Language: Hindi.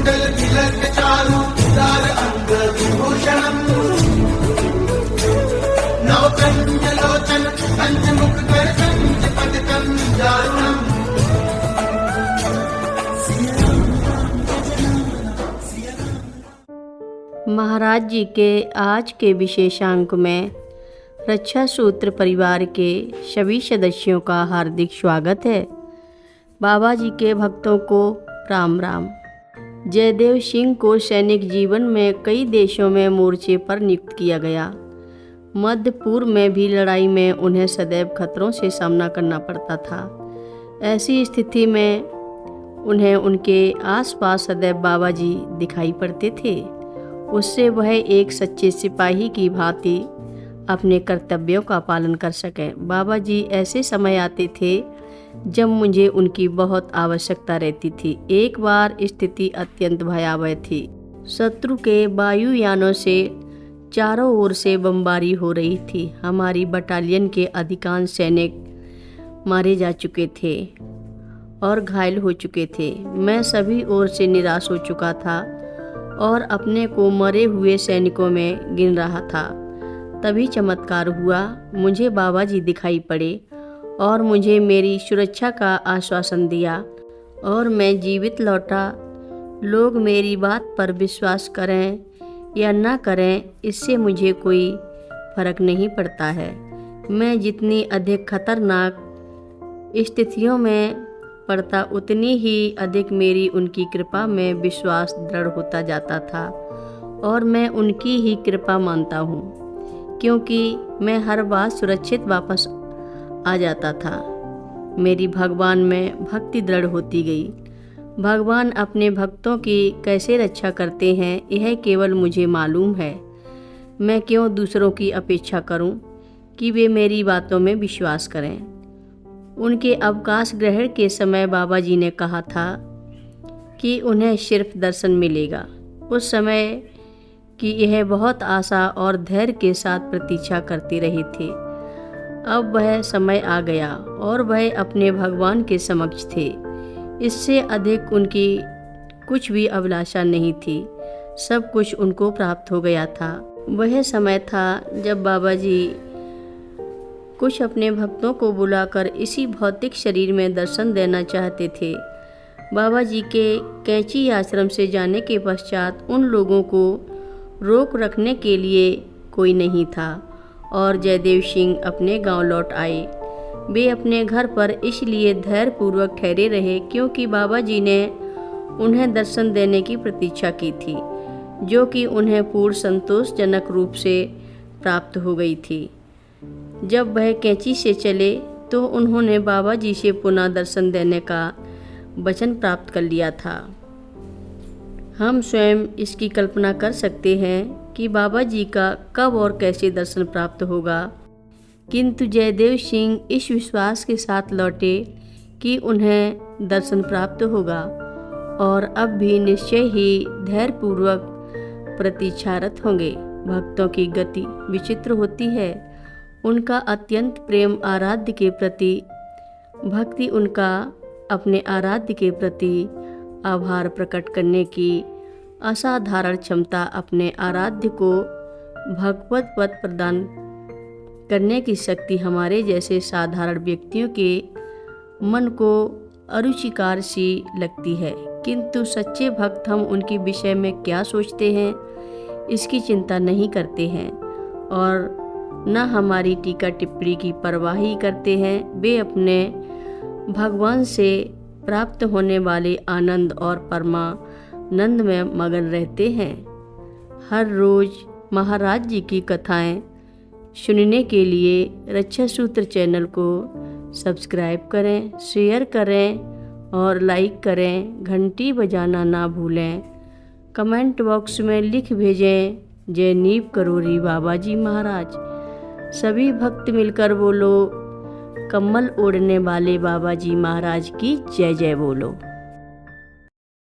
कुंडल तिलक चारु उदार अंग विभूषणम् नवकंजलोचन पंचमुख कर पंचपदकं दारुणम्। महाराज जी के आज के विशेषांक में रक्षा सूत्र परिवार के सभी सदस्यों का हार्दिक स्वागत है। बाबा जी के भक्तों को राम राम। जयदेव सिंह को सैनिक जीवन में कई देशों में मोर्चे पर नियुक्त किया गया। मध्य पूर्व में भी लड़ाई में उन्हें सदैव खतरों से सामना करना पड़ता था। ऐसी स्थिति में उन्हें उनके आसपास सदैव बाबा जी दिखाई पड़ते थे। उससे वह एक सच्चे सिपाही की भांति अपने कर्तव्यों का पालन कर सकें। बाबा जी ऐसे समय आते थे जब मुझे उनकी बहुत आवश्यकता रहती थी। एक बार स्थिति अत्यंत भयावह थी। शत्रु के वायुयानों से चारों ओर से बमबारी हो रही थी। हमारी बटालियन के अधिकांश सैनिक मारे जा चुके थे और घायल हो चुके थे। मैं सभी ओर से निराश हो चुका था और अपने को मरे हुए सैनिकों में गिन रहा था। तभी चमत्कार हुआ। मुझे बाबा जी दिखाई पड़े और मुझे मेरी सुरक्षा का आश्वासन दिया और मैं जीवित लौटा। लोग मेरी बात पर विश्वास करें या ना करें, इससे मुझे कोई फर्क नहीं पड़ता है। मैं जितनी अधिक खतरनाक स्थितियों में पड़ता, उतनी ही अधिक मेरी उनकी कृपा में विश्वास दृढ़ होता जाता था और मैं उनकी ही कृपा मानता हूँ, क्योंकि मैं हर बार सुरक्षित वापस आ जाता था। मेरी भगवान में भक्ति दृढ़ होती गई। भगवान अपने भक्तों की कैसे रक्षा करते हैं, यह केवल मुझे मालूम है। मैं क्यों दूसरों की अपेक्षा करूं कि वे मेरी बातों में विश्वास करें। उनके अवकाश ग्रहण के समय बाबा जी ने कहा था कि उन्हें सिर्फ दर्शन मिलेगा। उस समय की यह बहुत आशा और धैर्य के साथ प्रतीक्षा करते रहे थे। अब वह समय आ गया और वह अपने भगवान के समक्ष थे। इससे अधिक उनकी कुछ भी अभिलाषा नहीं थी। सब कुछ उनको प्राप्त हो गया था। वह समय था जब बाबा जी कुछ अपने भक्तों को बुलाकर इसी भौतिक शरीर में दर्शन देना चाहते थे। बाबा जी के कैंची आश्रम से जाने के पश्चात उन लोगों को रोक रखने के लिए कोई नहीं था और जयदेव सिंह अपने गांव लौट आए। वे अपने घर पर इसलिए धैर्यपूर्वक ठहरे रहे क्योंकि बाबा जी ने उन्हें दर्शन देने की प्रतीक्षा की थी, जो कि उन्हें पूर्ण संतोषजनक रूप से प्राप्त हो गई थी। जब वह कैंची से चले तो उन्होंने बाबा जी से पुनः दर्शन देने का वचन प्राप्त कर लिया था। हम स्वयं इसकी कल्पना कर सकते हैं कि बाबा जी का कब और कैसे दर्शन प्राप्त होगा, किंतु जयदेव सिंह इस विश्वास के साथ लौटे कि उन्हें दर्शन प्राप्त होगा और अब भी निश्चय ही धैर्यपूर्वक प्रतीक्षारत होंगे। भक्तों की गति विचित्र होती है। उनका अत्यंत प्रेम आराध्य के प्रति भक्ति, उनका अपने आराध्य के प्रति आभार प्रकट करने की असाधारण क्षमता, अपने आराध्य को भगवत पद प्रदान करने की शक्ति हमारे जैसे साधारण व्यक्तियों के मन को अरुचिकार सी लगती है, किंतु सच्चे भक्त हम उनके विषय में क्या सोचते हैं इसकी चिंता नहीं करते हैं और न हमारी टीका टिप्पणी की परवाह ही करते हैं। वे अपने भगवान से प्राप्त होने वाले आनंद और परमानंद में मगन रहते हैं। हर रोज़ महाराज जी की कथाएं सुनने के लिए रक्षा सूत्र चैनल को सब्सक्राइब करें, शेयर करें और लाइक करें। घंटी बजाना ना भूलें। कमेंट बॉक्स में लिख भेजें, जय नीव करोरी बाबा जी महाराज। सभी भक्त मिलकर बोलो, कम्बल ओढ़ने वाले बाबा जी महाराज की जय जय बोलो।